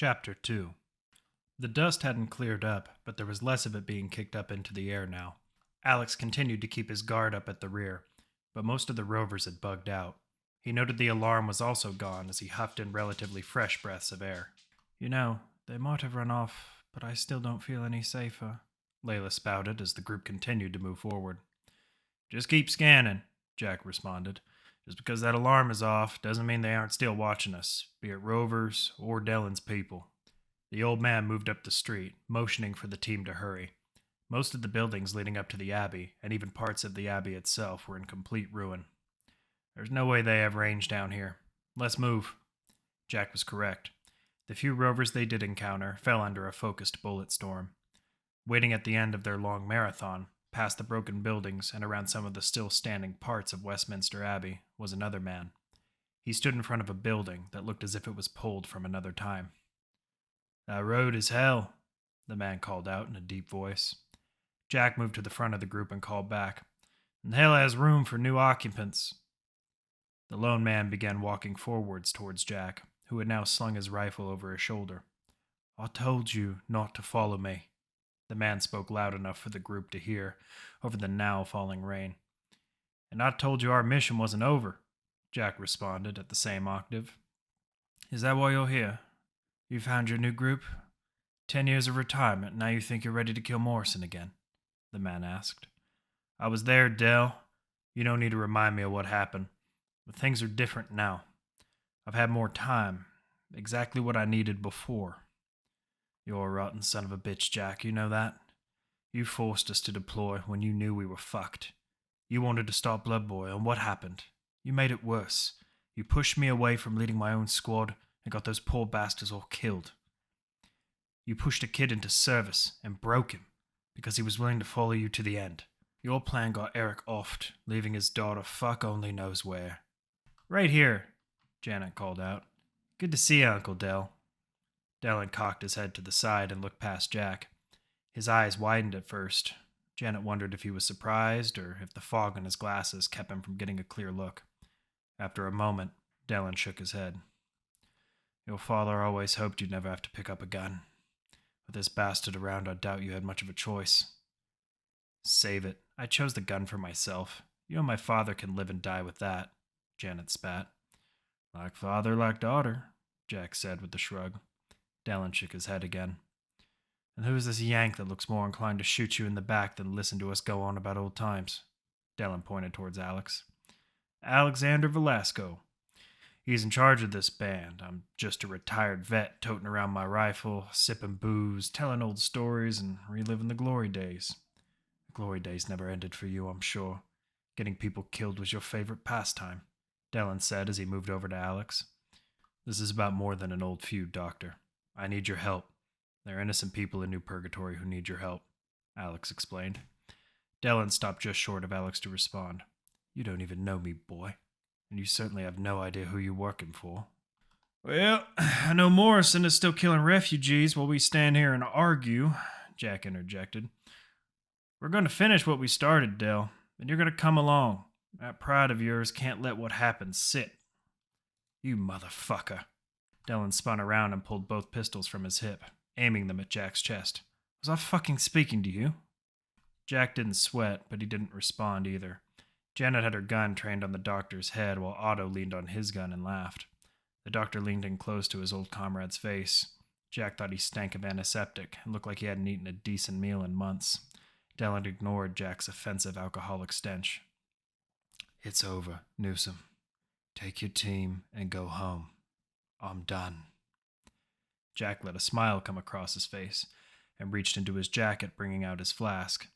Chapter 2. The dust hadn't cleared up, but there was less of it being kicked up into the air now. Alex continued to keep his guard up at the rear, but most of the rovers had bugged out. He noted the alarm was also gone as he huffed in relatively fresh breaths of air. "You know, they might have run off, but I still don't feel any safer," Layla spouted as the group continued to move forward. "Just keep scanning," Jack responded. "Just because that alarm is off doesn't mean they aren't still watching us, be it rovers or Dellen's people." The old man moved up the street, motioning for the team to hurry. Most of the buildings leading up to the Abbey, and even parts of the Abbey itself, were in complete ruin. "There's no way they have range down here. Let's move." Jack was correct. The few rovers they did encounter fell under a focused bullet storm. Waiting at the end of their long marathon, past the broken buildings and around some of the still standing parts of Westminster Abbey, was another man. He stood in front of a building that looked as if it was pulled from another time. "That road is hell," the man called out in a deep voice. Jack moved to the front of the group and called back, "And hell has room for new occupants." The lone man began walking forwards towards Jack, who had now slung his rifle over his shoulder. "I told you not to follow me." The man spoke loud enough for the group to hear over the now falling rain. "And I told you our mission wasn't over," Jack responded at the same octave. "Is that why you're here? You found your new group? 10 years of retirement, now you think you're ready to kill Morrison again?" the man asked. "I was there, Dell. You don't need to remind me of what happened. But things are different now. I've had more time. Exactly what I needed before." "You're a rotten son of a bitch, Jack, you know that? You forced us to deploy when you knew we were fucked. You wanted to stop Blood Boy, and what happened? You made it worse. You pushed me away from leading my own squad and got those poor bastards all killed. You pushed a kid into service and broke him because he was willing to follow you to the end. Your plan got Eric offed, leaving his daughter fuck only knows where." "Right here," Janet called out. "Good to see you, Uncle Dell." Dellen cocked his head to the side and looked past Jack. His eyes widened at first. Janet wondered if he was surprised or if the fog in his glasses kept him from getting a clear look. After a moment, Dellen shook his head. "Your father always hoped you'd never have to pick up a gun. With this bastard around, I doubt you had much of a choice." "Save it. I chose the gun for myself. You and my father can live and die with that," Janet spat. "Like father, like daughter," Jack said with a shrug. Dallin shook his head again. "And who's this yank that looks more inclined to shoot you in the back than listen to us go on about old times?" Dallin pointed towards Alex. "Alexander Velasco. He's in charge of this band. I'm just a retired vet toting around my rifle, sipping booze, telling old stories, and reliving the glory days." "The glory days never ended for you, I'm sure. Getting people killed was your favorite pastime," Dallin said as he moved over to Alex. "This is about more than an old feud, Doctor. I need your help. There are innocent people in New Purgatory who need your help," Alex explained. Dallin stopped just short of Alex to respond. "You don't even know me, boy. And you certainly have no idea who you're working for." "Well, I know Morrison is still killing refugees while we stand here and argue," Jack interjected. "We're going to finish what we started, Dell, and you're going to come along. That pride of yours can't let what happened sit." "You motherfucker." Dellin spun around and pulled both pistols from his hip, aiming them at Jack's chest. "Was I fucking speaking to you?" Jack didn't sweat, but he didn't respond either. Janet had her gun trained on the doctor's head while Otto leaned on his gun and laughed. The doctor leaned in close to his old comrade's face. Jack thought he stank of antiseptic and looked like he hadn't eaten a decent meal in months. Dallin ignored Jack's offensive alcoholic stench. "It's over, Newsom. Take your team and go home. I'm done." Jack let a smile come across his face and reached into his jacket, bringing out his flask.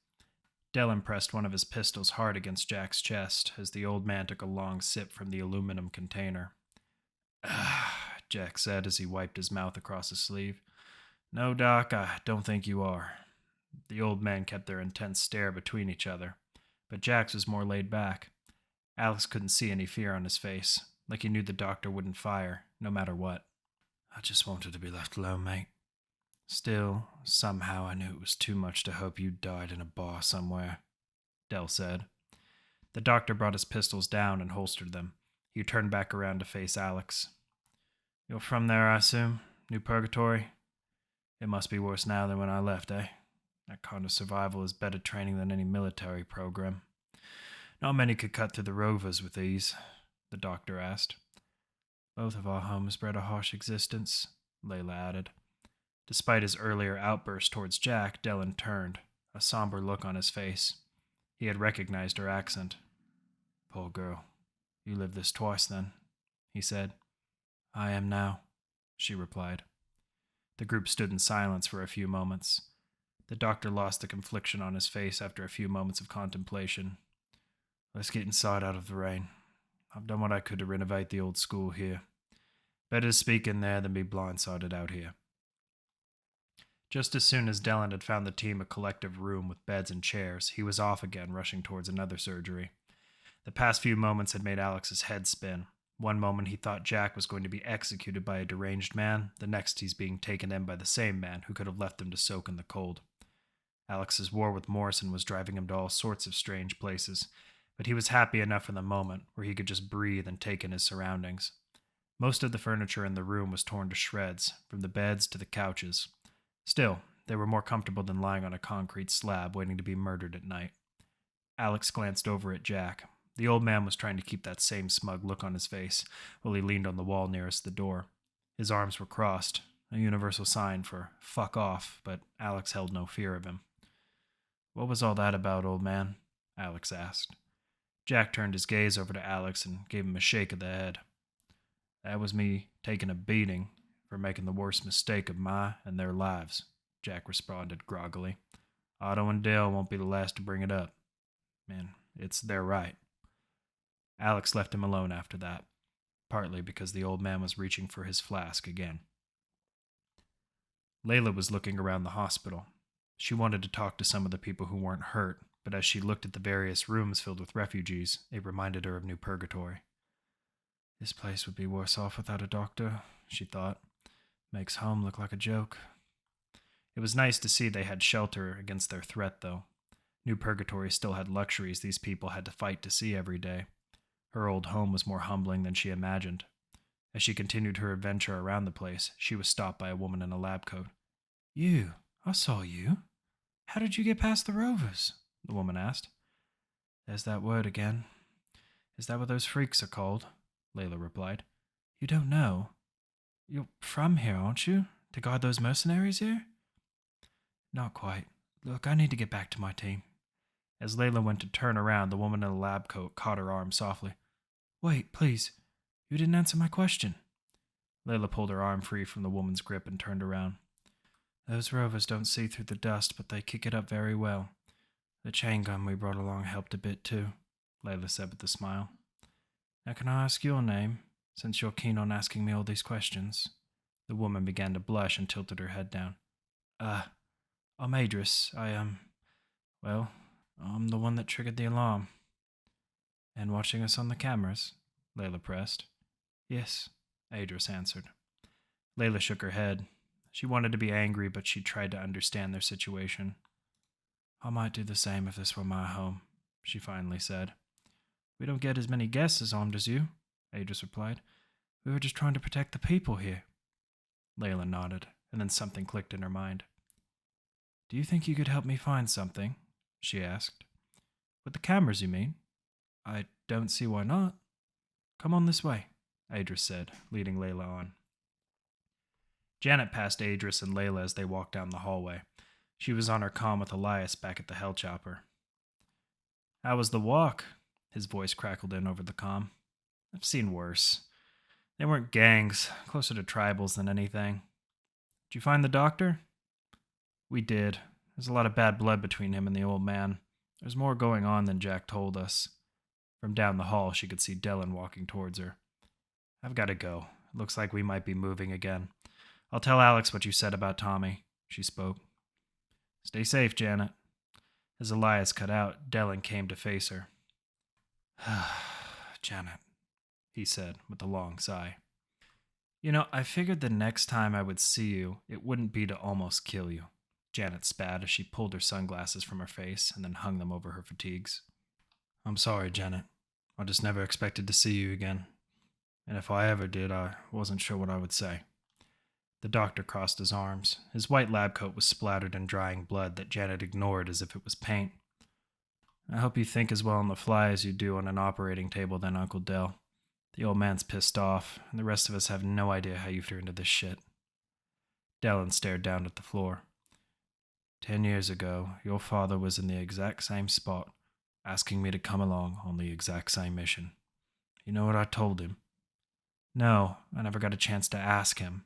Dellin pressed one of his pistols hard against Jack's chest as the old man took a long sip from the aluminum container. "Ah," Jack said as he wiped his mouth across his sleeve. "No, Doc, I don't think you are." The old men kept their intense stare between each other, but Jack's was more laid back. Alex couldn't see any fear on his face, like he knew the doctor wouldn't fire, no matter what. "I just wanted to be left alone, mate. Still, somehow I knew it was too much to hope you died in a bar somewhere," Dell said. The doctor brought his pistols down and holstered them. He turned back around to face Alex. "You're from there, I assume? New purgatory? It must be worse now than when I left, eh? That kind of survival is better training than any military program. Not many could cut through the rovers with ease, the doctor asked. Both of our homes bred a harsh existence, Layla added. Despite his earlier outburst towards Jack, Dellen turned, a somber look on his face. He had recognized her accent. Poor girl. You lived this twice, then, he said. I am now, she replied. The group stood in silence for a few moments. The doctor lost the confliction on his face after a few moments of contemplation. Let's get inside out of the rain. I've done what I could to renovate the old school here. Better to speak in there than be blindsided out here. Just as soon as Dellen had found the team a collective room with beds and chairs, he was off again, rushing towards another surgery. The past few moments had made Alex's head spin. One moment he thought Jack was going to be executed by a deranged man, the next he's being taken in by the same man who could have left him to soak in the cold. Alex's war with Morrison was driving him to all sorts of strange places, but he was happy enough in the moment where he could just breathe and take in his surroundings. Most of the furniture in the room was torn to shreds, from the beds to the couches. Still, they were more comfortable than lying on a concrete slab waiting to be murdered at night. Alex glanced over at Jack. The old man was trying to keep that same smug look on his face while he leaned on the wall nearest the door. His arms were crossed, a universal sign for fuck off, but Alex held no fear of him. What was all that about, old man? Alex asked. Jack turned his gaze over to Alex and gave him a shake of the head. That was me taking a beating for making the worst mistake of my and their lives, Jack responded groggily. Otto and Dale won't be the last to bring it up. And it's their right. Alex left him alone after that, partly because the old man was reaching for his flask again. Layla was looking around the hospital. She wanted to talk to some of the people who weren't hurt, but as she looked at the various rooms filled with refugees, it reminded her of New Purgatory. This place would be worse off without a doctor, she thought. Makes home look like a joke. It was nice to see they had shelter against their threat, though. New Purgatory still had luxuries these people had to fight to see every day. Her old home was more humbling than she imagined. As she continued her adventure around the place, she was stopped by a woman in a lab coat. You, I saw you. How did you get past the rovers? The woman asked. There's that word again. Is that what those freaks are called? Layla replied. You don't know? You're from here, aren't you? To guard those mercenaries here? Not quite. Look, I need to get back to my team. As Layla went to turn around, the woman in the lab coat caught her arm softly. Wait, please. You didn't answer my question. Layla pulled her arm free from the woman's grip and turned around. Those rovers don't see through the dust, but they kick it up very well. The chain gun we brought along helped a bit too, Layla said with a smile. Now can I ask your name, since you're keen on asking me all these questions? The woman began to blush and tilted her head down. I'm Adris. I'm the one that triggered the alarm. And watching us on the cameras? Layla pressed. Yes, Adris answered. Layla shook her head. She wanted to be angry, but she tried to understand their situation. I might do the same if this were my home, she finally said. We don't get as many guests as armed as you, Adris replied. We were just trying to protect the people here. Layla nodded, and then something clicked in her mind. Do you think you could help me find something? She asked. With the cameras, you mean? I don't see why not. Come on this way, Adris said, leading Layla on. Janet passed Adris and Layla as they walked down the hallway. She was on her comm with Elias back at the Hell Chopper. How was the walk? His voice crackled in over the comm. I've seen worse. They weren't gangs, closer to tribals than anything. Did you find the doctor? We did. There's a lot of bad blood between him and the old man. There's more going on than Jack told us. From down the hall, she could see Dellen walking towards her. I've got to go. It looks like we might be moving again. I'll tell Alex what you said about Tommy, she spoke. Stay safe, Janet. As Elias cut out, Dellen came to face her. Janet, he said with a long sigh. I figured the next time I would see you, it wouldn't be to almost kill you. Janet spat as she pulled her sunglasses from her face and then hung them over her fatigues. I'm sorry, Janet. I just never expected to see you again. And if I ever did, I wasn't sure what I would say. The doctor crossed his arms. His white lab coat was splattered in drying blood that Janet ignored as if it was paint. I hope you think as well on the fly as you do on an operating table then, Uncle Dell. The old man's pissed off, and the rest of us have no idea how you've turned into this shit. Dellen stared down at the floor. 10 years ago, your father was in the exact same spot, asking me to come along on the exact same mission. You know what I told him? No, I never got a chance to ask him,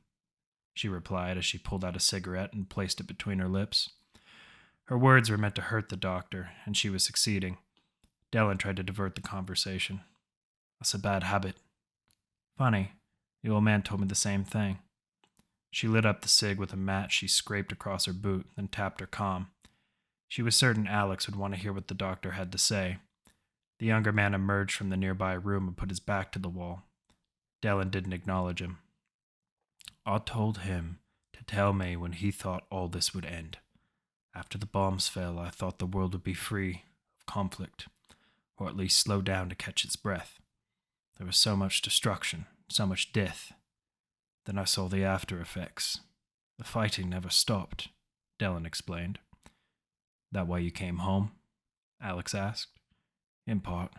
she replied as she pulled out a cigarette and placed it between her lips. Her words were meant to hurt the doctor, and she was succeeding. Dellen tried to divert the conversation. That's a bad habit. Funny, the old man told me the same thing. She lit up the cig with a match she scraped across her boot, then tapped her comm. She was certain Alex would want to hear what the doctor had to say. The younger man emerged from the nearby room and put his back to the wall. Dellen didn't acknowledge him. I told him to tell me when he thought all this would end. After the bombs fell, I thought the world would be free of conflict, or at least slow down to catch its breath. There was so much destruction, so much death. Then I saw the after effects. The fighting never stopped, Dellen explained. That why you came home? Alex asked. In part.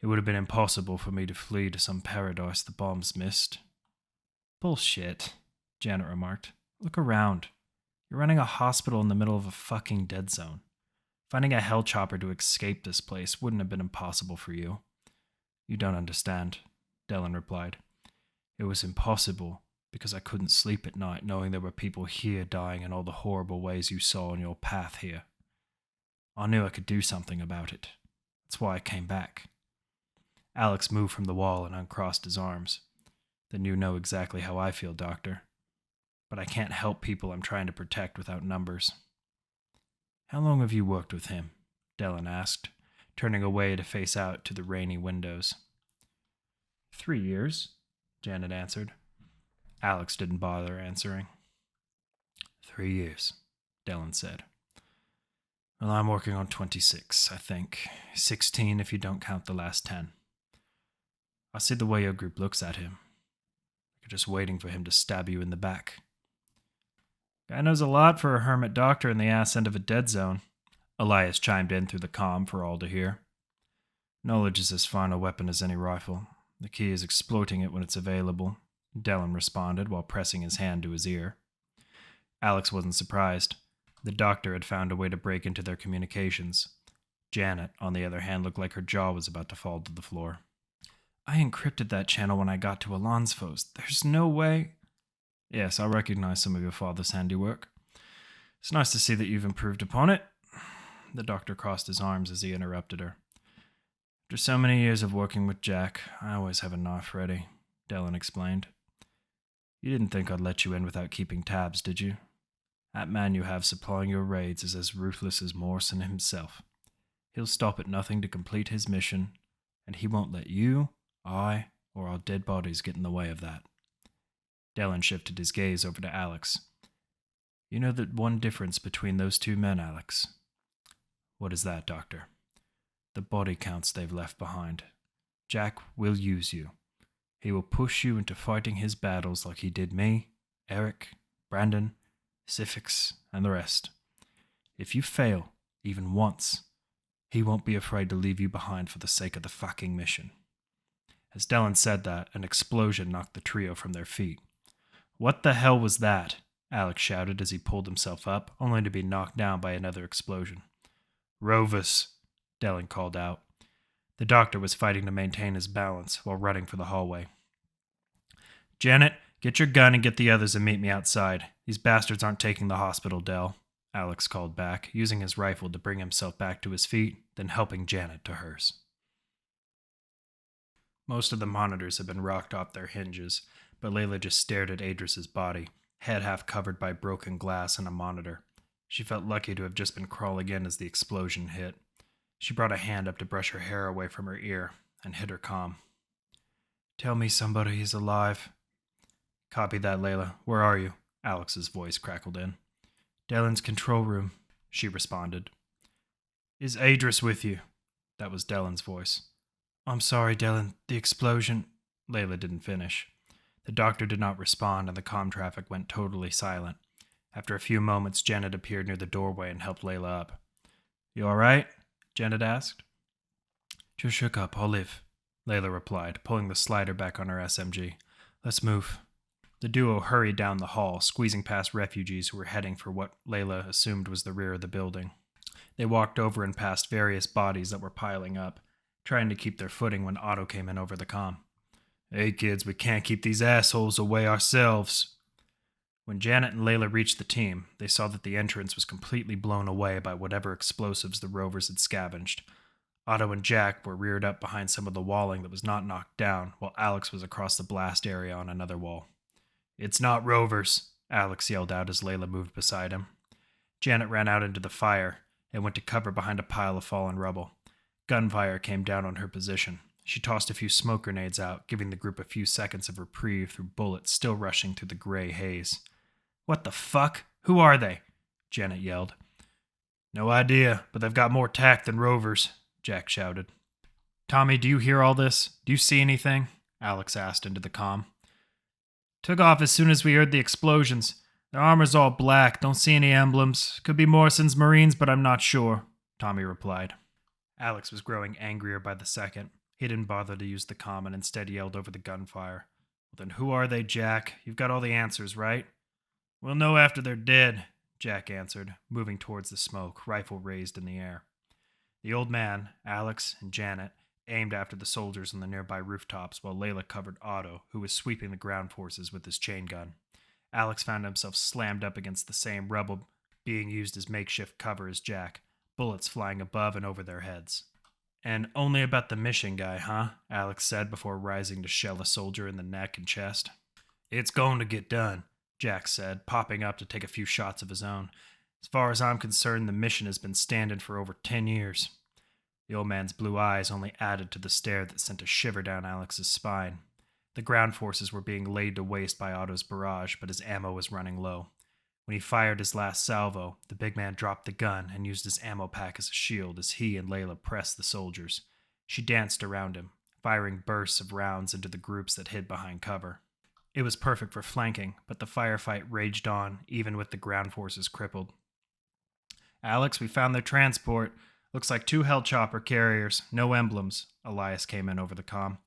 It would have been impossible for me to flee to some paradise the bombs missed. Bullshit, Janet remarked. Look around. You're running a hospital in the middle of a fucking dead zone. Finding a hell chopper to escape this place wouldn't have been impossible for you. You don't understand, Dellen replied. It was impossible because I couldn't sleep at night knowing there were people here dying in all the horrible ways you saw on your path here. I knew I could do something about it. That's why I came back. Alex moved from the wall and uncrossed his arms. Then you know exactly how I feel, Doctor. But I can't help people I'm trying to protect without numbers. How long have you worked with him? Dellen asked, turning away to face out to the rainy windows. 3 years, Janet answered. Alex didn't bother answering. 3 years, Dellen said. Well, I'm working on 26, I think. 16 if you don't count the last 10. I see the way your group looks at him. You're just waiting for him to stab you in the back. Guy knows a lot for a hermit doctor in the ass end of a dead zone, Elias chimed in through the comm for all to hear. Knowledge is as fine a weapon as any rifle. The key is exploiting it when it's available, Dellen responded while pressing his hand to his ear. Alex wasn't surprised. The doctor had found a way to break into their communications. Janet, on the other hand, looked like her jaw was about to fall to the floor. I encrypted that channel when I got to Alonso's. There's no way... Yes, I recognize some of your father's handiwork. It's nice to see that you've improved upon it. The doctor crossed his arms as he interrupted her. After so many years of working with Jack, I always have a knife ready, Dellen explained. You didn't think I'd let you in without keeping tabs, did you? That man you have supplying your raids is as ruthless as Morrison himself. He'll stop at nothing to complete his mission, and he won't let you, I, or our dead bodies get in the way of that. Dellen shifted his gaze over to Alex. You know the one difference between those two men, Alex? What is that, Doctor? The body counts they've left behind. Jack will use you. He will push you into fighting his battles like he did me, Eric, Brandon, Sifix, and the rest. If you fail, even once, he won't be afraid to leave you behind for the sake of the fucking mission. As Dellen said that, an explosion knocked the trio from their feet. What the hell was that? Alex shouted as he pulled himself up, only to be knocked down by another explosion. Rovers, Dellen called out. The doctor was fighting to maintain his balance while running for the hallway. Janet, get your gun and get the others and meet me outside. These bastards aren't taking the hospital, Dell, Alex called back, using his rifle to bring himself back to his feet, then helping Janet to hers. Most of the monitors had been rocked off their hinges, but Layla just stared at Adris's body, head half covered by broken glass and a monitor. She felt lucky to have just been crawling in as the explosion hit. She brought a hand up to brush her hair away from her ear and hit her comm. Tell me somebody is alive. Copy that, Layla. Where are you? Alex's voice crackled in. Dellen's control room, she responded. Is Adris with you? That was Dellen's voice. I'm sorry, Dellen. The explosion... Layla didn't finish. The doctor did not respond, and the comm traffic went totally silent. After a few moments, Janet appeared near the doorway and helped Layla up. "You all right?" Janet asked. "Just shook up. I'll live," Layla replied, pulling the slider back on her SMG. "Let's move." The duo hurried down the hall, squeezing past refugees who were heading for what Layla assumed was the rear of the building. They walked over and past various bodies that were piling up, trying to keep their footing when Otto came in over the comm. "Hey kids, we can't keep these assholes away ourselves." When Janet and Layla reached the team, they saw that the entrance was completely blown away by whatever explosives the rovers had scavenged. Otto and Jack were reared up behind some of the walling that was not knocked down, while Alex was across the blast area on another wall. "It's not rovers," Alex yelled out as Layla moved beside him. Janet ran out into the fire and went to cover behind a pile of fallen rubble. Gunfire came down on her position. She tossed a few smoke grenades out, giving the group a few seconds of reprieve through bullets still rushing through the gray haze. "What the fuck? Who are they?" Janet yelled. "No idea, but they've got more tact than rovers," Jack shouted. "Tommy, do you hear all this? Do you see anything?" Alex asked into the comm. "Took off as soon as we heard the explosions. Their armor's all black, don't see any emblems. Could be Morrison's Marines, but I'm not sure," Tommy replied. Alex was growing angrier by the second. He didn't bother to use the comm and instead yelled over the gunfire. "Well, then who are they, Jack? You've got all the answers, right?" "We'll know after they're dead," Jack answered, moving towards the smoke, rifle raised in the air. The old man, Alex, and Janet aimed after the soldiers on the nearby rooftops while Layla covered Otto, who was sweeping the ground forces with his chain gun. Alex found himself slammed up against the same rubble being used as makeshift cover as Jack, bullets flying above and over their heads. "And only about the mission guy, huh?" Alex said before rising to shell a soldier in the neck and chest. "It's going to get done," Jack said, popping up to take a few shots of his own. "As far as I'm concerned, the mission has been standing for over 10 years. The old man's blue eyes only added to the stare that sent a shiver down Alex's spine. The ground forces were being laid to waste by Otto's barrage, but his ammo was running low. When he fired his last salvo, the big man dropped the gun and used his ammo pack as a shield as he and Layla pressed the soldiers. She danced around him, firing bursts of rounds into the groups that hid behind cover. It was perfect for flanking, but the firefight raged on, even with the ground forces crippled. "Alex, we found their transport. Looks like 2 Hellchopper carriers, no emblems," Elias came in over the comm.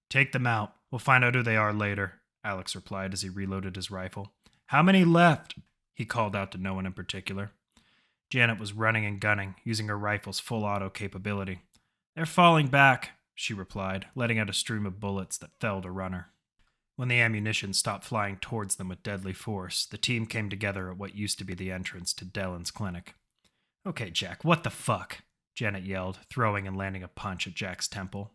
"Take them out. We'll find out who they are later," Alex replied as he reloaded his rifle. "How many left?" he called out to no one in particular. Janet was running and gunning, using her rifle's full auto capability. "They're falling back," she replied, letting out a stream of bullets that felled a runner. When the ammunition stopped flying towards them with deadly force, the team came together at what used to be the entrance to Dellen's clinic. "Okay, Jack, what the fuck?" Janet yelled, throwing and landing a punch at Jack's temple.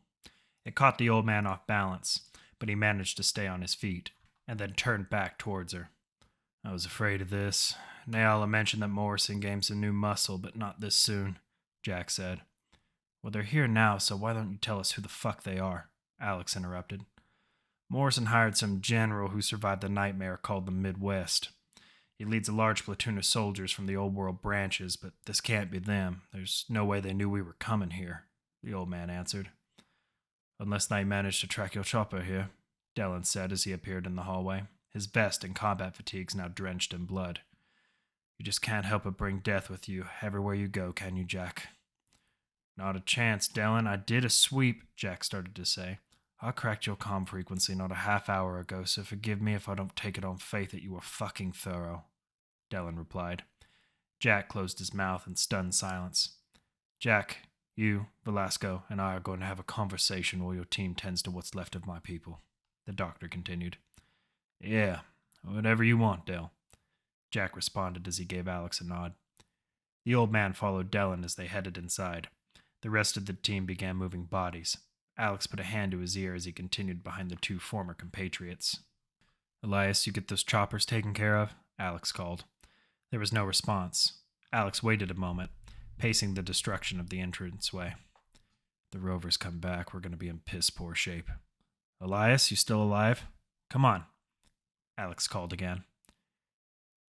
It caught the old man off balance, but he managed to stay on his feet, and then turned back towards her. "I was afraid of this. Nayala mentioned that Morrison gained some new muscle, but not this soon," Jack said. "Well, they're here now, so why don't you tell us who the fuck they are?" Alex interrupted. "Morrison hired some general who survived the nightmare called the Midwest. He leads a large platoon of soldiers from the Old World branches, but this can't be them. There's no way they knew we were coming here," the old man answered. "Unless they managed to track your chopper here," Dellen said as he appeared in the hallway, his vest and combat fatigues now drenched in blood. "You just can't help but bring death with you everywhere you go, can you, Jack?" "Not a chance, Dellen. I did a sweep," Jack started to say. "I cracked your comm frequency not a half hour ago, so forgive me if I don't take it on faith that you were fucking thorough," Dellen replied. Jack closed his mouth in stunned silence. "Jack, you, Velasco, and I are going to have a conversation while your team tends to what's left of my people," the doctor continued. "Yeah, whatever you want, Del," Jack responded as he gave Alex a nod. The old man followed Dellen as they headed inside. The rest of the team began moving bodies. Alex put a hand to his ear as he continued behind the 2 former compatriots. "Elias, you get those choppers taken care of?" Alex called. There was no response. Alex waited a moment, pacing the destruction of the entranceway. "If the rovers come back, we're going to be in piss-poor shape. Elias, you still alive? Come on," Alex called again.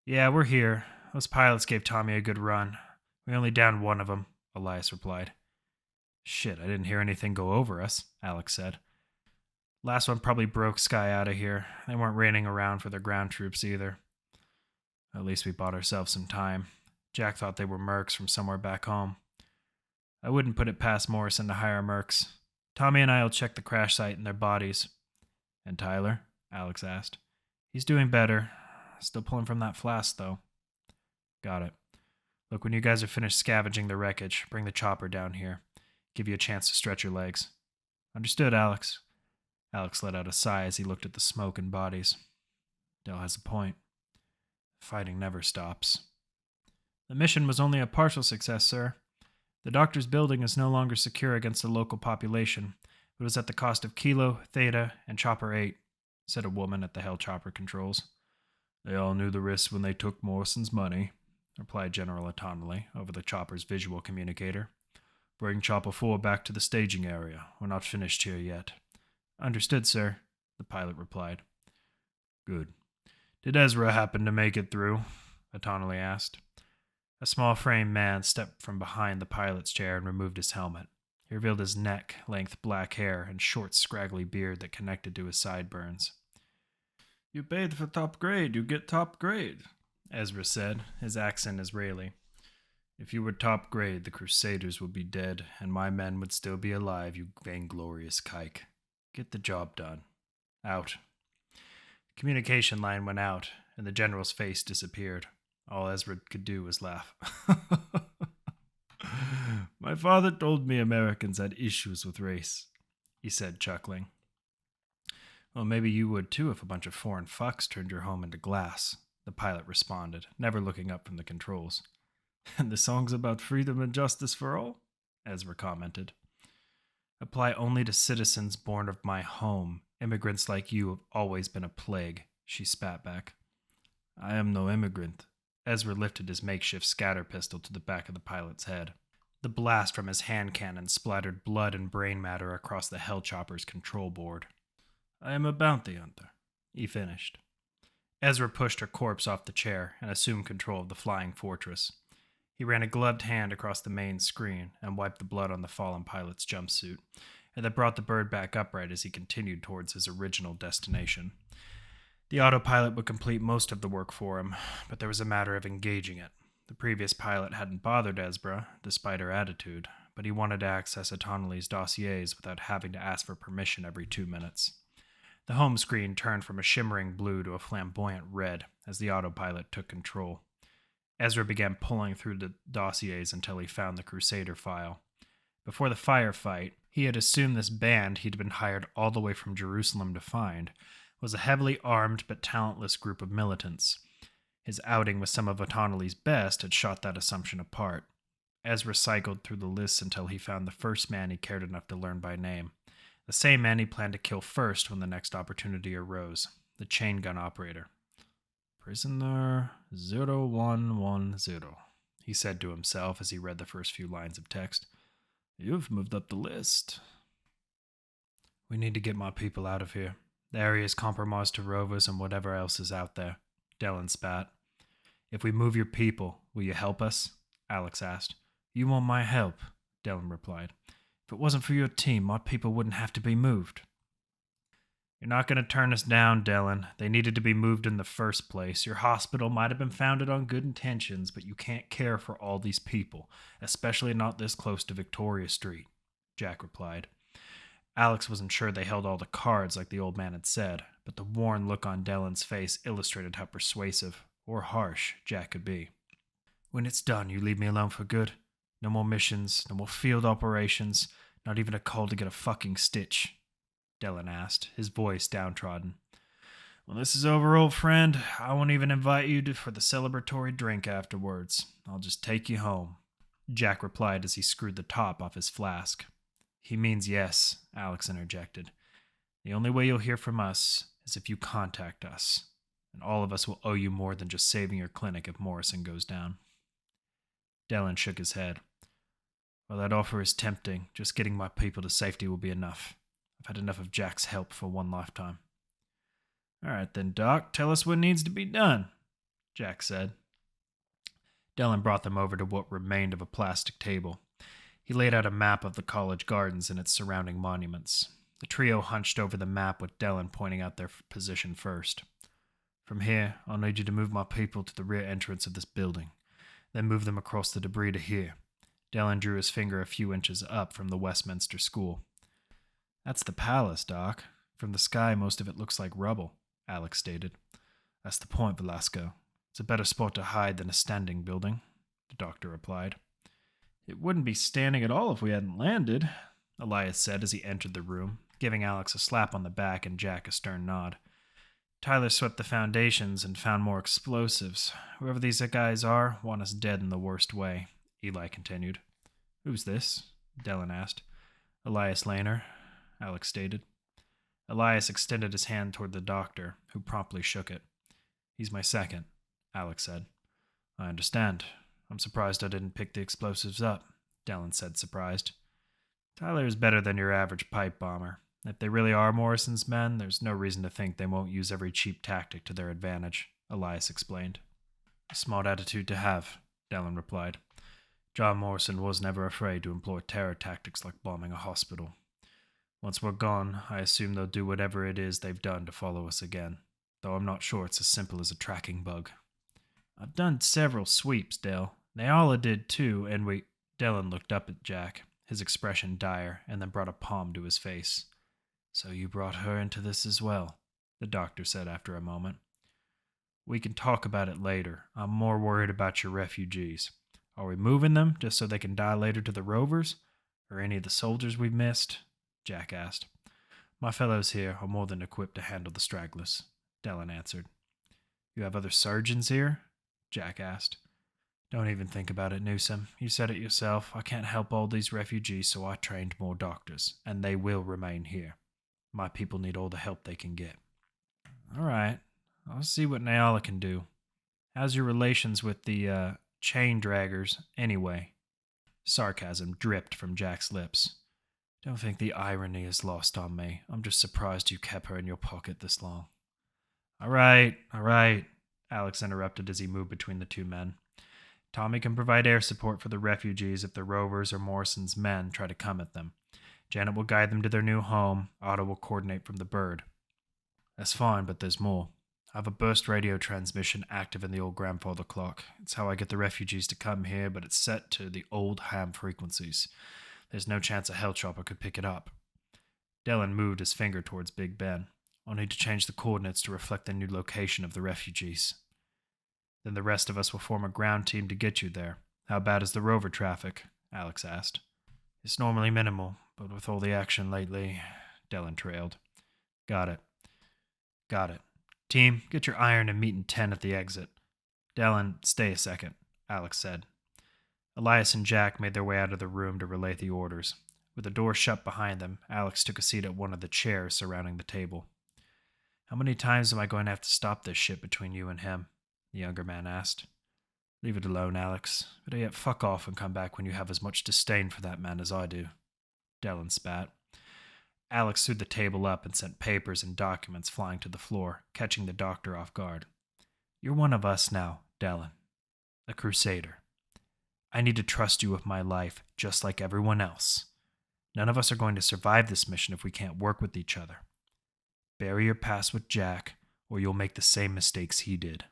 "Yeah, we're here. Those pilots gave Tommy a good run. We only downed one of them," Elias replied. "Shit, I didn't hear anything go over us," Alex said. Last one probably broke Sky out of here. They weren't raining around for their ground troops either. At least we bought ourselves some time. Jack thought they were mercs from somewhere back home. I wouldn't put it past Morrison to hire mercs. Tommy and I will check the crash site and their bodies. And Tyler? Alex asked. He's doing better. Still pulling from that flask, though. Got it. Look, when you guys are finished scavenging the wreckage, bring the chopper down here. Give you a chance to stretch your legs. Understood, Alex. Alex let out a sigh as he looked at the smoke and bodies. Dell has a point. Fighting never stops. The mission was only a partial success, sir. The doctor's building is no longer secure against the local population. It was at the cost of Kilo, Theta, and Chopper 8, said a woman at the Hell Chopper controls. They all knew the risks when they took Morrison's money, replied General Autonally over the chopper's visual communicator. Bring Chopper 4 back to the staging area. We're not finished here yet. Understood, sir, the pilot replied. Good. Did Ezra happen to make it through? Autonally asked. A small-framed man stepped from behind the pilot's chair and removed his helmet. He revealed his neck-length black hair and short, scraggly beard that connected to his sideburns. You paid for top grade, you get top grade, Ezra said, his accent Israeli. If you were top grade, the Crusaders would be dead, and my men would still be alive, you vainglorious kike. Get the job done. Out. The communication line went out, and the general's face disappeared. All Ezra could do was laugh. My father told me Americans had issues with race, he said, chuckling. Well, maybe you would too if a bunch of foreign fucks turned your home into glass, the pilot responded, never looking up from the controls. And the song's about freedom and justice for all? Ezra commented. Apply only to citizens born of my home. Immigrants like you have always been a plague, she spat back. I am no immigrant. Ezra lifted his makeshift scatter pistol to the back of the pilot's head. The blast from his hand cannon splattered blood and brain matter across the Hell Chopper's control board. I am a bounty hunter, he finished. Ezra pushed her corpse off the chair and assumed control of the flying fortress. He ran a gloved hand across the main screen and wiped the blood on the fallen pilot's jumpsuit, and that brought the bird back upright as he continued towards his original destination. The autopilot would complete most of the work for him, but there was a matter of engaging it. The previous pilot hadn't bothered Ezra, despite her attitude, but he wanted to access Autonally's dossiers without having to ask for permission every 2 minutes. The home screen turned from a shimmering blue to a flamboyant red as the autopilot took control. Ezra began pulling through the dossiers until he found the Crusader file. Before the firefight, he had assumed this band he'd been hired all the way from Jerusalem to find was a heavily armed but talentless group of militants. His outing with some of Autonally's best had shot that assumption apart. Ezra cycled through the lists until he found the first man he cared enough to learn by name. The same man he planned to kill first when the next opportunity arose, the chain gun operator. Prisoner 0110, he said to himself as he read the first few lines of text. You've moved up the list. We need to get my people out of here. The area is compromised to rovers and whatever else is out there, Dellin spat. If we move your people, will you help us? Alex asked. You want my help, Dellin replied. If it wasn't for your team, my people wouldn't have to be moved. You're not going to turn us down, Dellin. They needed to be moved in the first place. Your hospital might have been founded on good intentions, but you can't care for all these people, especially not this close to Victoria Street, Jack replied. Alex wasn't sure they held all the cards like the old man had said, but the worn look on Dellin's face illustrated how persuasive, or harsh, Jack could be. When it's done, you leave me alone for good. No more missions, no more field operations, not even a call to get a fucking stitch, Dellin asked, his voice downtrodden. When this is over, old friend, I won't even invite you for the celebratory drink afterwards. I'll just take you home, Jack replied as he screwed the top off his flask. He means yes, Alex interjected. The only way you'll hear from us is if you contact us, and all of us will owe you more than just saving your clinic if Morrison goes down. Dellin shook his head. Well, that offer is tempting. Just getting my people to safety will be enough. I've had enough of Jack's help for one lifetime. All right then, Doc, tell us what needs to be done, Jack said. Dellin brought them over to what remained of a plastic table. He laid out a map of the college gardens and its surrounding monuments. The trio hunched over the map with Dellen pointing out their position first. From here, I'll need you to move my people to the rear entrance of this building, then move them across the debris to here. Dellen drew his finger a few inches up from the Westminster School. That's the palace, Doc. From the sky, most of it looks like rubble, Alex stated. That's the point, Velasco. It's a better spot to hide than a standing building, the doctor replied. It wouldn't be standing at all if we hadn't landed, Elias said as he entered the room, giving Alex a slap on the back and Jack a stern nod. Tyler swept the foundations and found more explosives. Whoever these guys are want us dead in the worst way, Eli continued. Who's this? Dellen asked. Elias Lehner, Alex stated. Elias extended his hand toward the doctor, who promptly shook it. He's my second, Alex said. I understand. I'm surprised I didn't pick the explosives up, Dellen said, surprised. Tyler is better than your average pipe bomber. If they really are Morrison's men, there's no reason to think they won't use every cheap tactic to their advantage, Elias explained. A smart attitude to have, Dellen replied. John Morrison was never afraid to employ terror tactics like bombing a hospital. Once we're gone, I assume they'll do whatever it is they've done to follow us again, though I'm not sure it's as simple as a tracking bug. I've done several sweeps, Dell. Nyala did too, and we... Dellen looked up at Jack, his expression dire, and then brought a palm to his face. So you brought her into this as well, the doctor said after a moment. We can talk about it later. I'm more worried about your refugees. Are we moving them just so they can die later to the Rovers? Or any of the soldiers we've missed? Jack asked. My fellows here are more than equipped to handle the stragglers, Dellen answered. You have other surgeons here? Jack asked. Don't even think about it, Newsom. You said it yourself. I can't help all these refugees, so I trained more doctors, and they will remain here. My people need all the help they can get. All right. I'll see what Nyala can do. How's your relations with the, chain draggers, anyway? Sarcasm dripped from Jack's lips. Don't think the irony is lost on me. I'm just surprised you kept her in your pocket this long. All right, Alex interrupted as he moved between the two men. Tommy can provide air support for the refugees if the Rovers or Morrison's men try to come at them. Janet will guide them to their new home. Otto will coordinate from the bird. That's fine, but there's more. I have a burst radio transmission active in the old grandfather clock. It's how I get the refugees to come here, but it's set to the old ham frequencies. There's no chance a Hellchopper could pick it up. Dellen moved his finger towards Big Ben. I'll need to change the coordinates to reflect the new location of the refugees. Then the rest of us will form a ground team to get you there. How bad is the rover traffic? Alex asked. It's normally minimal, but with all the action lately, Dellen trailed. Got it. Team, get your iron and meet in 10 at the exit. Dellen, stay a second, Alex said. Elias and Jack made their way out of the room to relay the orders. With the door shut behind them, Alex took a seat at one of the chairs surrounding the table. How many times am I going to have to stop this shit between you and him? The younger man asked. Leave it alone, Alex. Better yet, fuck off and come back when you have as much disdain for that man as I do. Dellen spat. Alex threw the table up and sent papers and documents flying to the floor, catching the doctor off guard. You're one of us now, Dellen. A Crusader. I need to trust you with my life, just like everyone else. None of us are going to survive this mission if we can't work with each other. Bury your past with Jack, or you'll make the same mistakes he did.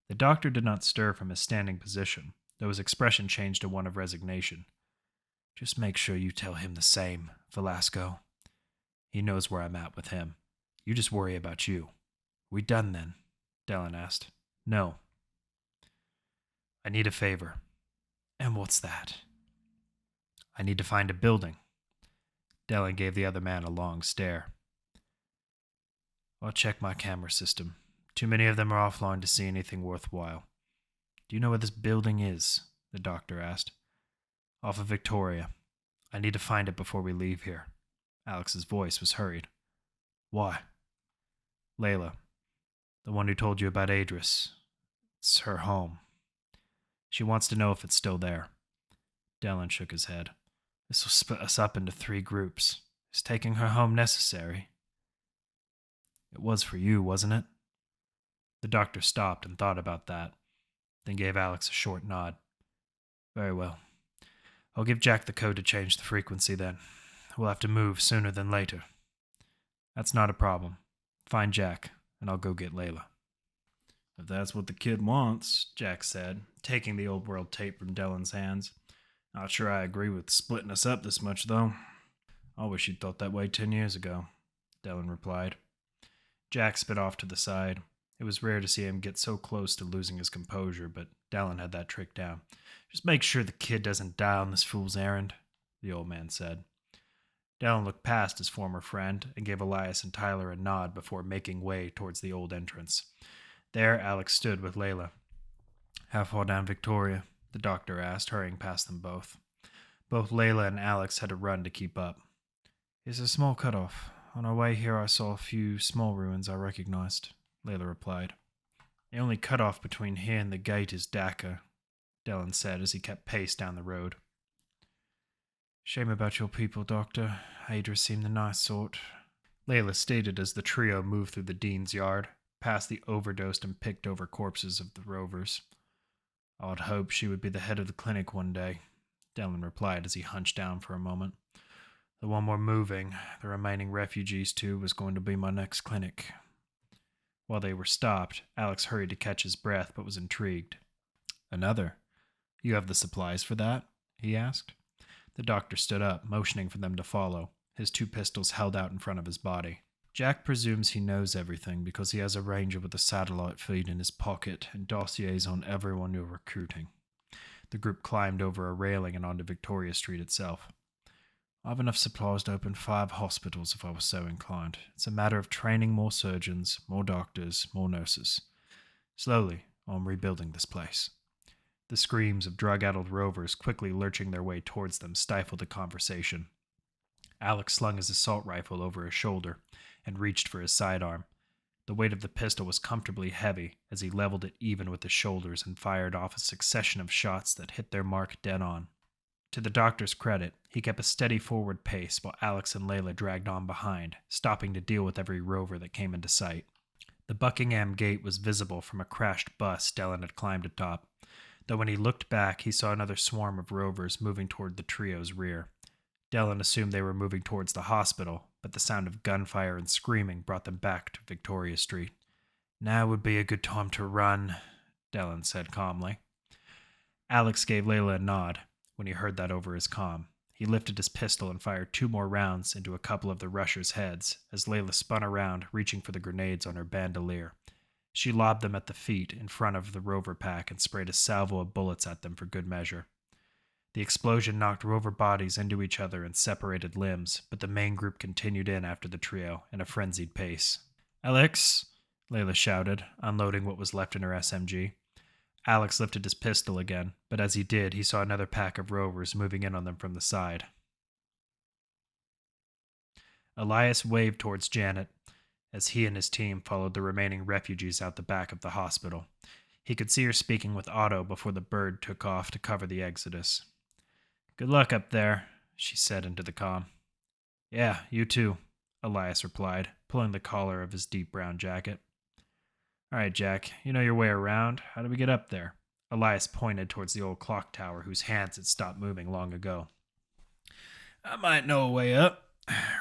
The doctor did not stir from his standing position, though his expression changed to one of resignation. Just make sure you tell him the same, Velasco. He knows where I'm at with him. You just worry about you. We done then? Dellen asked. No. I need a favor. And what's that? I need to find a building. Dellen gave the other man a long stare. I'll check my camera system. Too many of them are offline to see anything worthwhile. Do you know where this building is? The doctor asked. Off of Victoria. I need to find it before we leave here. Alex's voice was hurried. Why? Layla. The one who told you about Adris. It's her home. She wants to know if it's still there. Dellen shook his head. This will split us up into 3 groups. Is taking her home necessary? It was for you, wasn't it? The doctor stopped and thought about that, then gave Alex a short nod. Very well. I'll give Jack the code to change the frequency then. we'll have to move sooner than later. That's not a problem. Find Jack, and I'll go get Layla. If that's what the kid wants, Jack said, taking the old world tape from Dellen's hands. Not sure I agree with splitting us up this much, though. I wish you'd thought that way 10 years ago, Dellen replied. Jack spit off to the side. It was rare to see him get so close to losing his composure, but Dellen had that trick down. Just make sure the kid doesn't die on this fool's errand, the old man said. Dellen looked past his former friend and gave Elias and Tyler a nod before making way towards the old entrance. There, Alex stood with Layla. How far down Victoria? The doctor asked, hurrying past them both. Both Layla and Alex had to run to keep up. It's a small cutoff. On our way here I saw a few small ruins I recognized, Layla replied. The only cutoff between here and the gate is Dhaka, Dellen said as he kept pace down the road. Shame about your people, Doctor. Adra seemed the nice sort, Layla stated as the trio moved through the dean's yard, past the overdosed and picked over corpses of the rovers. I'd hoped she would be the head of the clinic one day, Dellen replied as he hunched down for a moment. The one we're moving, the remaining refugees to, was going to be my next clinic. While they were stopped, Alex hurried to catch his breath but was intrigued. Another? You have the supplies for that? He asked. The doctor stood up, motioning for them to follow, his two pistols held out in front of his body. Jack presumes he knows everything because he has a ranger with a satellite feed in his pocket and dossiers on everyone you're recruiting. The group climbed over a railing and onto Victoria Street itself. I have enough supplies to open 5 hospitals if I was so inclined. It's a matter of training more surgeons, more doctors, more nurses. Slowly, I'm rebuilding this place. The screams of drug-addled rovers quickly lurching their way towards them stifled the conversation. Alex slung his assault rifle over his shoulder and reached for his sidearm. The weight of the pistol was comfortably heavy as he leveled it even with his shoulders and fired off a succession of shots that hit their mark dead on. To the doctor's credit, he kept a steady forward pace while Alex and Layla dragged on behind, stopping to deal with every rover that came into sight. The Buckingham Gate was visible from a crashed bus Dellen had climbed atop, though when he looked back he saw another swarm of rovers moving toward the trio's rear. Dellen assumed they were moving towards the hospital, but the sound of gunfire and screaming brought them back to Victoria Street. Now would be a good time to run, Dellen said calmly. Alex gave Layla a nod when he heard that over his comm. He lifted his pistol and fired 2 more rounds into a couple of the rushers' heads as Layla spun around, reaching for the grenades on her bandolier. She lobbed them at the feet in front of the rover pack and sprayed a salvo of bullets at them for good measure. The explosion knocked rover bodies into each other and separated limbs, but the main group continued in after the trio in a frenzied pace. Alex, Layla shouted, unloading what was left in her SMG. Alex lifted his pistol again, but as he did, he saw another pack of rovers moving in on them from the side. Elias waved towards Janet as he and his team followed the remaining refugees out the back of the hospital. He could see her speaking with Otto before the bird took off to cover the exodus. Good luck up there, she said into the comm. Yeah, you too, Elias replied, pulling the collar of his deep brown jacket. All right, Jack, you know your way around. How do we get up there? Elias pointed towards the old clock tower whose hands had stopped moving long ago. I might know a way up.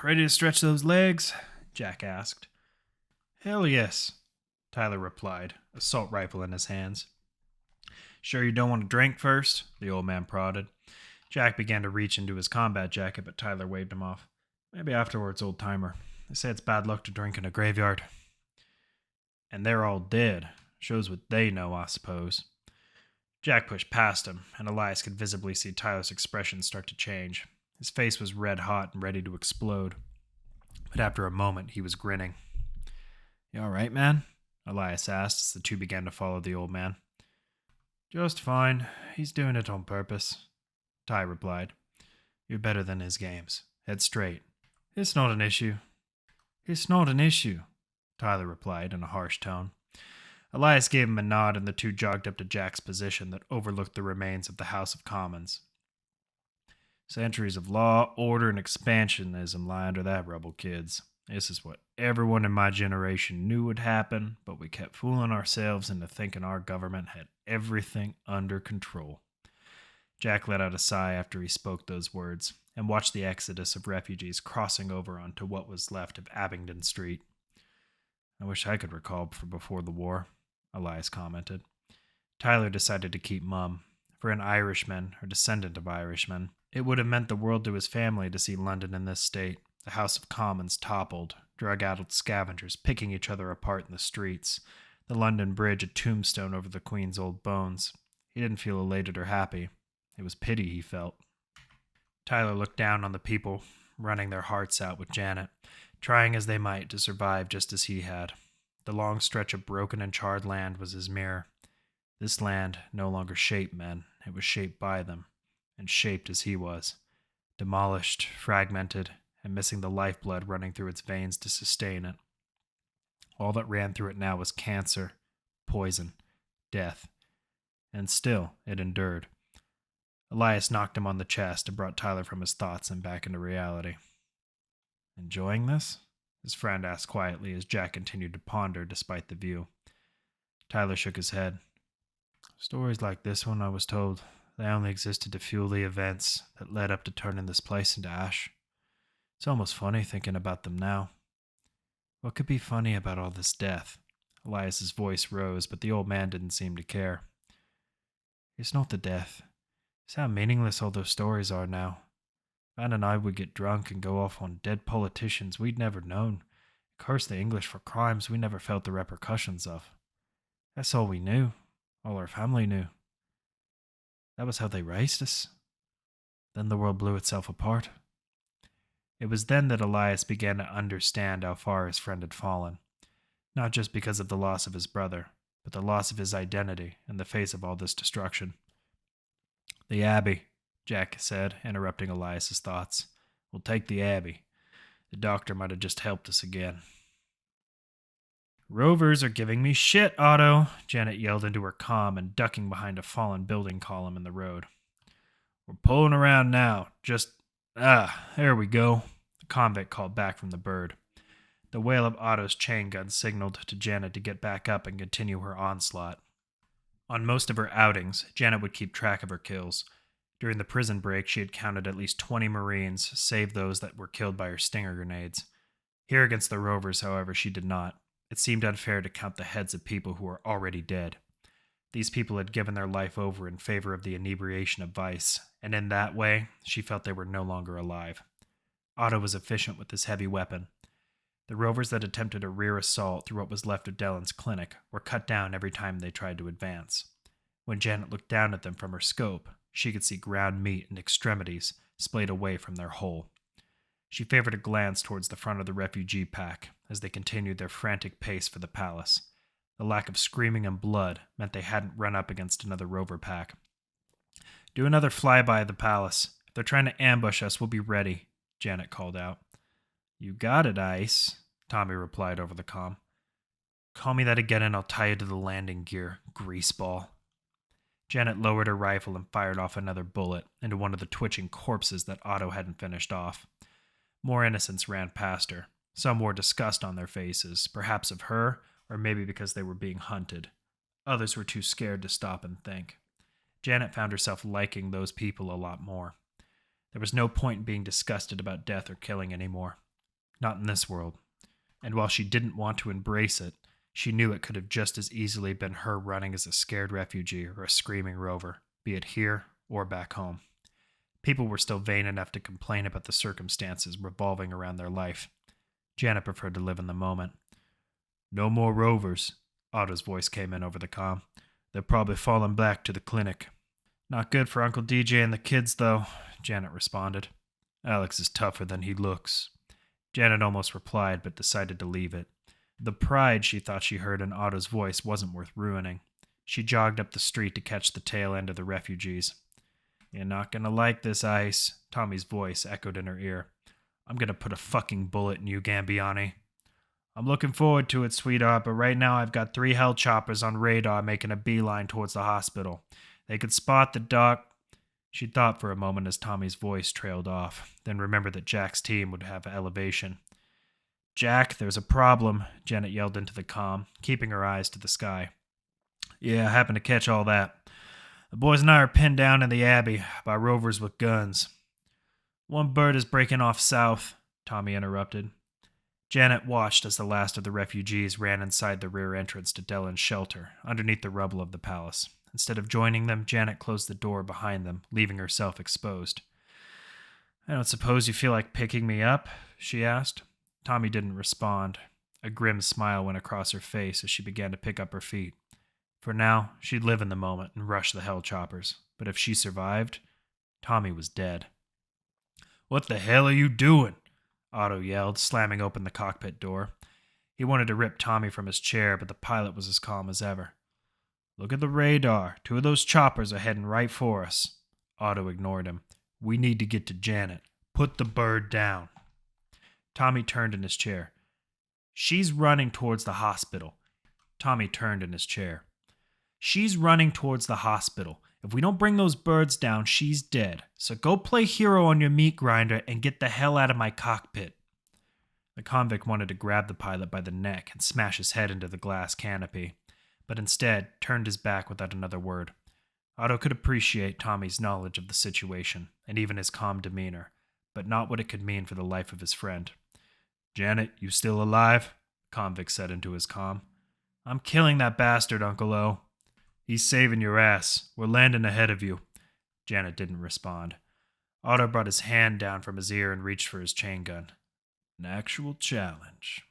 Ready to stretch those legs? Jack asked. Hell yes, Tyler replied, assault rifle in his hands. Sure you don't want to drink first? The old man prodded. Jack began to reach into his combat jacket, but Tyler waved him off. Maybe afterwards, old timer. They say it's bad luck to drink in a graveyard. And they're all dead. Shows what they know, I suppose. Jack pushed past him, and Elias could visibly see Tyler's expression start to change. His face was red hot and ready to explode. But after a moment, he was grinning. You all right, man? Elias asked as the two began to follow the old man. Just fine. He's doing it on purpose, Ty replied. You're better than his games. Head straight. It's not an issue. It's not an issue, Tyler replied in a harsh tone. Elias gave him a nod and the two jogged up to Jack's position that overlooked the remains of the House of Commons. Centuries of law, order, and expansionism lie under that rubble, kids. This is what everyone in my generation knew would happen, but we kept fooling ourselves into thinking our government had everything under control. Jack let out a sigh after he spoke those words, and watched the exodus of refugees crossing over onto what was left of Abingdon Street. I wish I could recall for before the war, Elias commented. Tyler decided to keep mum. For an Irishman, or descendant of Irishmen, it would have meant the world to his family to see London in this state, the House of Commons toppled, drug-addled scavengers picking each other apart in the streets, the London Bridge a tombstone over the Queen's old bones. He didn't feel elated or happy. It was pity he felt. Tyler looked down on the people, running their hearts out with Janet, trying as they might to survive just as he had. The long stretch of broken and charred land was his mirror. This land no longer shaped men, it was shaped by them, and shaped as he was. Demolished, fragmented, and missing the lifeblood running through its veins to sustain it. All that ran through it now was cancer, poison, death. And still, it endured. Elias knocked him on the chest and brought Tyler from his thoughts and back into reality. "Enjoying this?" his friend asked quietly as Jack continued to ponder despite the view. Tyler shook his head. "Stories like this one, I was told, they only existed to fuel the events that led up to turning this place into ash. It's almost funny thinking about them now. What could be funny about all this death?" Elias's voice rose, but the old man didn't seem to care. "It's not the death. It's how meaningless all those stories are now. Van and I would get drunk and go off on dead politicians we'd never known, curse the English for crimes we never felt the repercussions of. That's all we knew, all our family knew. That was how they raised us. Then the world blew itself apart." It was then that Elias began to understand how far his friend had fallen, not just because of the loss of his brother, but the loss of his identity in the face of all this destruction. "The Abbey," Jack said, interrupting Elias's thoughts. "We'll take the Abbey. The doctor might have just helped us again." "Rovers are giving me shit, Otto," Janet yelled into her comm and ducking behind a fallen building column in the road. "We're pulling around now. There we go," the convict called back from the bird. The wail of Otto's chain gun signaled to Janet to get back up and continue her onslaught. On most of her outings, Janet would keep track of her kills. During the prison break, she had counted at least 20 Marines, save those that were killed by her stinger grenades. Here against the Rovers, however, she did not. It seemed unfair to count the heads of people who were already dead. These people had given their life over in favor of the inebriation of vice, and in that way, she felt they were no longer alive. Otto was efficient with his heavy weapon. The Rovers that attempted a rear assault through what was left of Dellen's clinic were cut down every time they tried to advance. When Janet looked down at them from her scope, she could see ground meat and extremities splayed away from their hull. She favored a glance towards the front of the refugee pack as they continued their frantic pace for the palace. The lack of screaming and blood meant they hadn't run up against another rover pack. "Do another flyby of the palace. If they're trying to ambush us, we'll be ready," Janet called out. "You got it, Ice," Tommy replied over the comm. "Call me that again and I'll tie you to the landing gear, greaseball." Janet lowered her rifle and fired off another bullet into one of the twitching corpses that Otto hadn't finished off. More innocents ran past her. Some wore disgust on their faces, perhaps of her, or maybe because they were being hunted. Others were too scared to stop and think. Janet found herself liking those people a lot more. There was no point in being disgusted about death or killing anymore. Not in this world. And while she didn't want to embrace it, she knew it could have just as easily been her running as a scared refugee or a screaming rover, be it here or back home. People were still vain enough to complain about the circumstances revolving around their life. Janet preferred to live in the moment. "No more rovers," Otto's voice came in over the comm. "They're probably falling back to the clinic." "Not good for Uncle DJ and the kids, though," Janet responded. "Alex is tougher than he looks." Janet almost replied, but decided to leave it. The pride she thought she heard in Otto's voice wasn't worth ruining. She jogged up the street to catch the tail end of the refugees. "You're not gonna like this, Ice," Tommy's voice echoed in her ear. "I'm gonna put a fucking bullet in you, Gambiani." "I'm looking forward to it, sweetheart, but right now I've got 3 hell choppers on radar making a beeline towards the hospital. They could spot the doc." She thought for a moment as Tommy's voice trailed off, then remembered that Jack's team would have elevation. "Jack, there's a problem," Janet yelled into the comm, keeping her eyes to the sky. "Yeah, I happened to catch all that. The boys and I are pinned down in the Abbey by rovers with guns." One bird is breaking off south, Tommy interrupted. Janet watched as the last of the refugees ran inside the rear entrance to Dellen's shelter, underneath the rubble of the palace. Instead of joining them, Janet closed the door behind them, leaving herself exposed. I don't suppose you feel like picking me up? She asked. Tommy didn't respond. A grim smile went across her face as she began to pick up her feet. For now, she'd live in the moment and rush the hell choppers. But if she survived, Tommy was dead. What the hell are you doing? Otto yelled, slamming open the cockpit door. He wanted to rip Tommy from his chair, but the pilot was as calm as ever. Look at the radar. 2 of those choppers are heading right for us. Otto ignored him. We need to get to Janet. Put the bird down. Tommy turned in his chair. She's running towards the hospital. Tommy turned in his chair. She's running towards the hospital. If we don't bring those birds down, she's dead. So go play hero on your meat grinder and get the hell out of my cockpit. The convict wanted to grab the pilot by the neck and smash his head into the glass canopy, but instead turned his back without another word. Otto could appreciate Tommy's knowledge of the situation, and even his calm demeanor, but not what it could mean for the life of his friend. Janet, you still alive? The convict said into his calm. I'm killing that bastard, Uncle O. He's saving your ass. We're landing ahead of you. Janet didn't respond. Otto brought his hand down from his ear and reached for his chain gun. An actual challenge.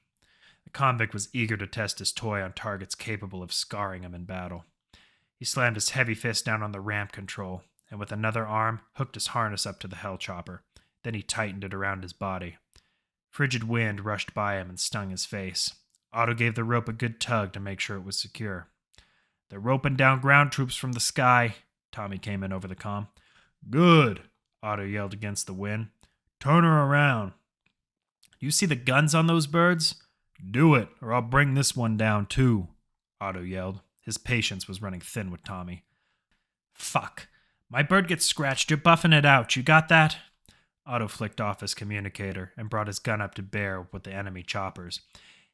The convict was eager to test his toy on targets capable of scarring him in battle. He slammed his heavy fist down on the ramp control, and with another arm, hooked his harness up to the hell chopper. Then he tightened it around his body. Frigid wind rushed by him and stung his face. Otto gave the rope a good tug to make sure it was secure. They're roping down ground troops from the sky. Tommy came in over the comm. Good, Otto yelled against the wind. Turn her around. You see the guns on those birds? Do it, or I'll bring this one down too, Otto yelled. His patience was running thin with Tommy. Fuck. My bird gets scratched. You're buffing it out. You got that? Otto flicked off his communicator and brought his gun up to bear with the enemy choppers.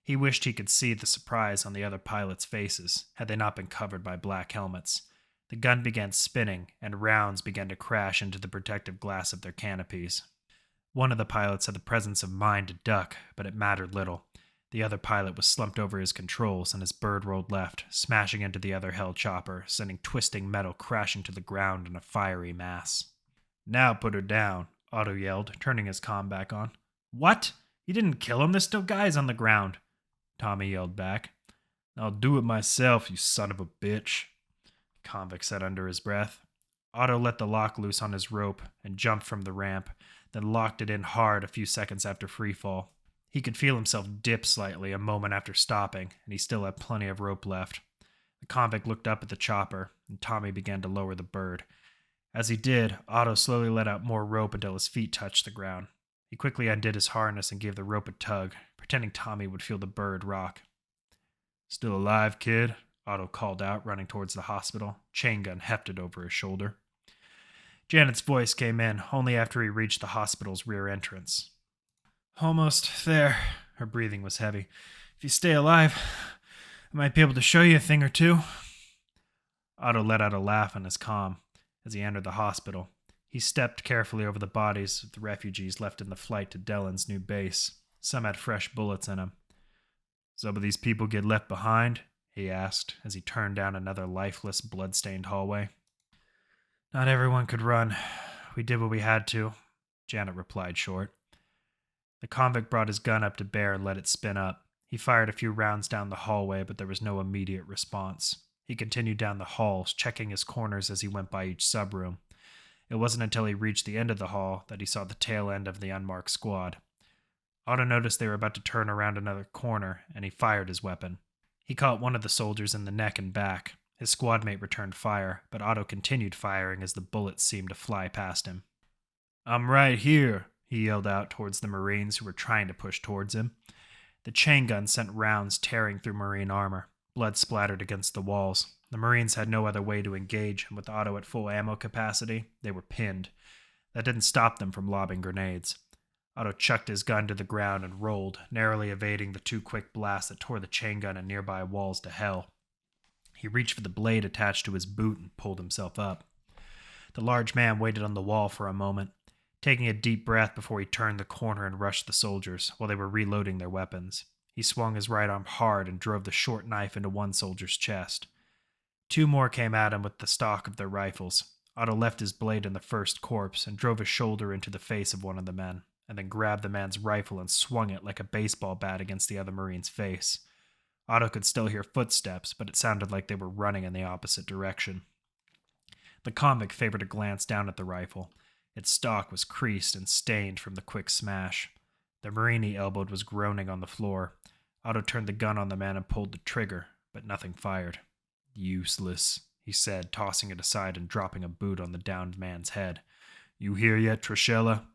He wished he could see the surprise on the other pilots' faces, had they not been covered by black helmets. The gun began spinning, and rounds began to crash into the protective glass of their canopies. One of the pilots had the presence of mind to duck, but it mattered little. The other pilot was slumped over his controls, and his bird rolled left, smashing into the other hell chopper, sending twisting metal crashing to the ground in a fiery mass. Now put her down, Otto yelled, turning his comm back on. What? You didn't kill him? There's still guys on the ground. Tommy yelled back. I'll do it myself, you son of a bitch, the convict said under his breath. Otto let the lock loose on his rope and jumped from the ramp, then locked it in hard a few seconds after freefall. He could feel himself dip slightly a moment after stopping, and he still had plenty of rope left. The convict looked up at the chopper, and Tommy began to lower the bird. As he did, Otto slowly let out more rope until his feet touched the ground. He quickly undid his harness and gave the rope a tug, pretending Tommy would feel the bird rock. Still alive, kid? Otto called out, running towards the hospital, chain gun hefted over his shoulder. Janet's voice came in only after he reached the hospital's rear entrance. Almost there. Her breathing was heavy. If you stay alive, I might be able to show you a thing or two. Otto let out a laugh in his comm as he entered the hospital. He stepped carefully over the bodies of the refugees left in the flight to Dellen's new base. Some had fresh bullets in them. Some of these people get left behind? He asked as he turned down another lifeless, blood-stained hallway. Not everyone could run. We did what we had to, Janet replied short. The convict brought his gun up to bear and let it spin up. He fired a few rounds down the hallway, but there was no immediate response. He continued down the halls, checking his corners as he went by each subroom. It wasn't until he reached the end of the hall that he saw the tail end of the unmarked squad. Otto noticed they were about to turn around another corner, and he fired his weapon. He caught one of the soldiers in the neck and back. His squad mate returned fire, but Otto continued firing as the bullets seemed to fly past him. I'm right here, he yelled out towards the Marines who were trying to push towards him. The chain gun sent rounds tearing through Marine armor. Blood splattered against the walls. The Marines had no other way to engage, and with Otto at full ammo capacity, they were pinned. That didn't stop them from lobbing grenades. Otto chucked his gun to the ground and rolled, narrowly evading the 2 quick blasts that tore the chain gun and nearby walls to hell. He reached for the blade attached to his boot and pulled himself up. The large man waited on the wall for a moment. taking a deep breath before he turned the corner and rushed the soldiers while they were reloading their weapons. He swung his right arm hard and drove the short knife into one soldier's chest. Two more came at him with the stock of their rifles. Otto left his blade in the first corpse and drove his shoulder into the face of one of the men, and then grabbed the man's rifle and swung it like a baseball bat against the other Marine's face. Otto could still hear footsteps, but it sounded like they were running in the opposite direction. The convict favored a glance down at the rifle. Its stock was creased and stained from the quick smash. The Marine he elbowed was groaning on the floor. Otto turned the gun on the man and pulled the trigger, but nothing fired. "Useless," he said, tossing it aside and dropping a boot on the downed man's head. "You here yet, Trishella?"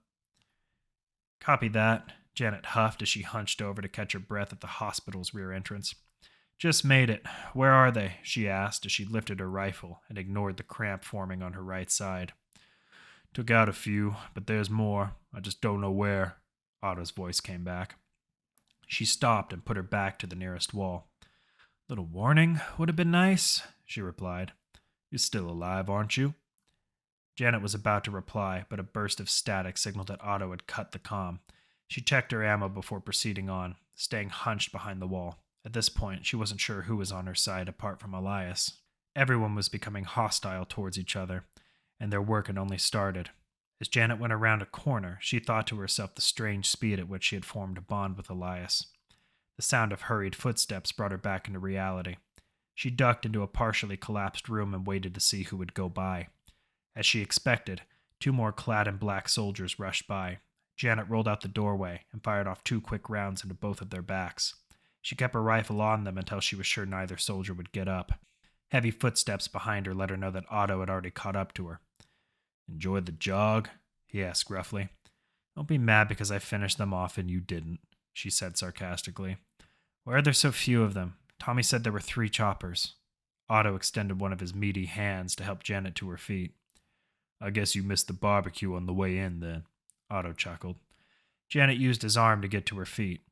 "Copy that," Janet huffed as she hunched over to catch her breath at the hospital's rear entrance. "Just made it. Where are they?" she asked as she lifted her rifle and ignored the cramp forming on her right side. "Took out a few, but there's more. I just don't know where," Otto's voice came back. She stopped and put her back to the nearest wall. "Little warning would have been nice," she replied. "You're still alive, aren't you?" Janet was about to reply, but a burst of static signaled that Otto had cut the comm. She checked her ammo before proceeding on, staying hunched behind the wall. At this point, she wasn't sure who was on her side apart from Elias. Everyone was becoming hostile towards each other, and their work had only started. As Janet went around a corner, she thought to herself the strange speed at which she had formed a bond with Elias. The sound of hurried footsteps brought her back into reality. She ducked into a partially collapsed room and waited to see who would go by. As she expected, two more clad in black soldiers rushed by. Janet rolled out the doorway and fired off 2 quick rounds into both of their backs. She kept her rifle on them until she was sure neither soldier would get up. Heavy footsteps behind her let her know that Otto had already caught up to her. "Enjoy the jog?" he asked gruffly. "Don't be mad because I finished them off and you didn't," she said sarcastically. "Why are there so few of them? Tommy said there were 3 choppers." Otto extended one of his meaty hands to help Janet to her feet. "I guess you missed the barbecue on the way in, then," Otto chuckled. Janet used his arm to get to her feet.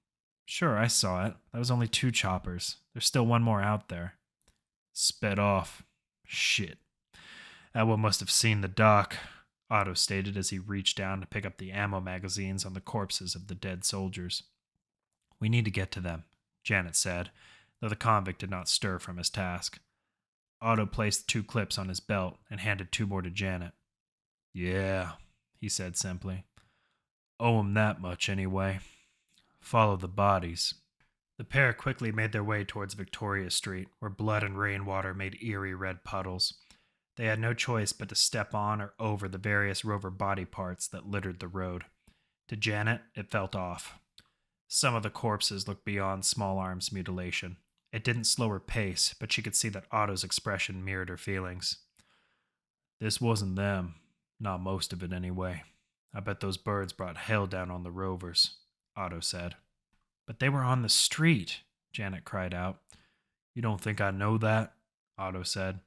"Sure, I saw it. That was only 2 choppers. There's still one more out there." "Sped off. Shit. That one must have seen the dock," Otto stated as he reached down to pick up the ammo magazines on the corpses of the dead soldiers. "We need to get to them," Janet said, though the convict did not stir from his task. Otto placed 2 clips on his belt and handed 2 more to Janet. "Yeah," he said simply. "Owe him that much anyway. Follow the bodies." The pair quickly made their way towards Victoria Street, where blood and rainwater made eerie red puddles. They had no choice but to step on or over the various rover body parts that littered the road. To Janet, it felt off. Some of the corpses looked beyond small arms mutilation. It didn't slow her pace, but she could see that Otto's expression mirrored her feelings. "This wasn't them. Not most of it, anyway. I bet those birds brought hell down on the rovers," Otto said. "But they were on the street," Janet cried out. "You don't think I know that?" Otto said.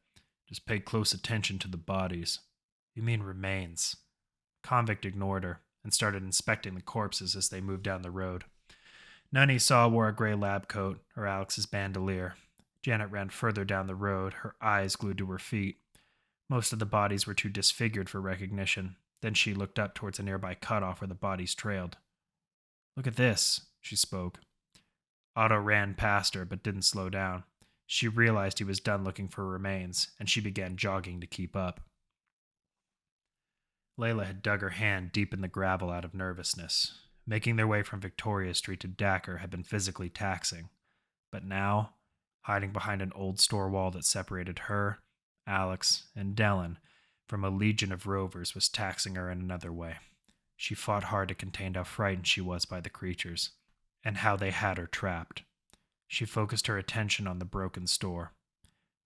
"Just pay close attention to the bodies." "You mean remains." Convict ignored her and started inspecting the corpses as they moved down the road. None he saw wore a gray lab coat or Alex's bandolier. Janet ran further down the road, her eyes glued to her feet. Most of the bodies were too disfigured for recognition. Then she looked up towards a nearby cutoff where the bodies trailed. "Look at this," she spoke. Otto ran past her but didn't slow down. She realized he was done looking for remains, and she began jogging to keep up. Layla had dug her hand deep in the gravel out of nervousness. Making their way from Victoria Street to Dacker had been physically taxing. But now, hiding behind an old store wall that separated her, Alex, and Dellen from a legion of rovers was taxing her in another way. She fought hard to contain how frightened she was by the creatures, and how they had her trapped. She focused her attention on the broken store.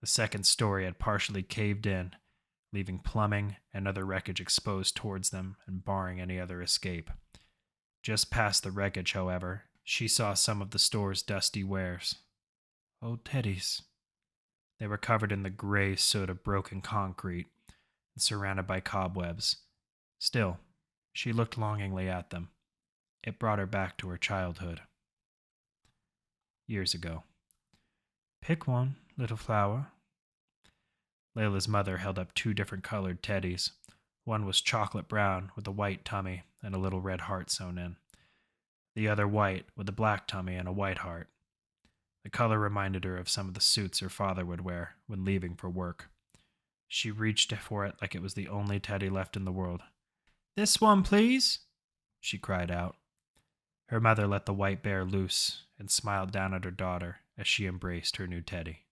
The second story had partially caved in, leaving plumbing and other wreckage exposed towards them and barring any other escape. Just past the wreckage, however, she saw some of the store's dusty wares. Old teddies. They were covered in the gray soot of broken concrete and surrounded by cobwebs. Still, she looked longingly at them. It brought her back to her childhood. Years ago. "Pick one, little flower." Layla's mother held up 2 different colored teddies. One was chocolate brown with a white tummy and a little red heart sewn in. The other white with a black tummy and a white heart. The color reminded her of some of the suits her father would wear when leaving for work. She reached for it like it was the only teddy left in the world. "This one, please," she cried out. Her mother let the white bear loose and smiled down at her daughter as she embraced her new teddy.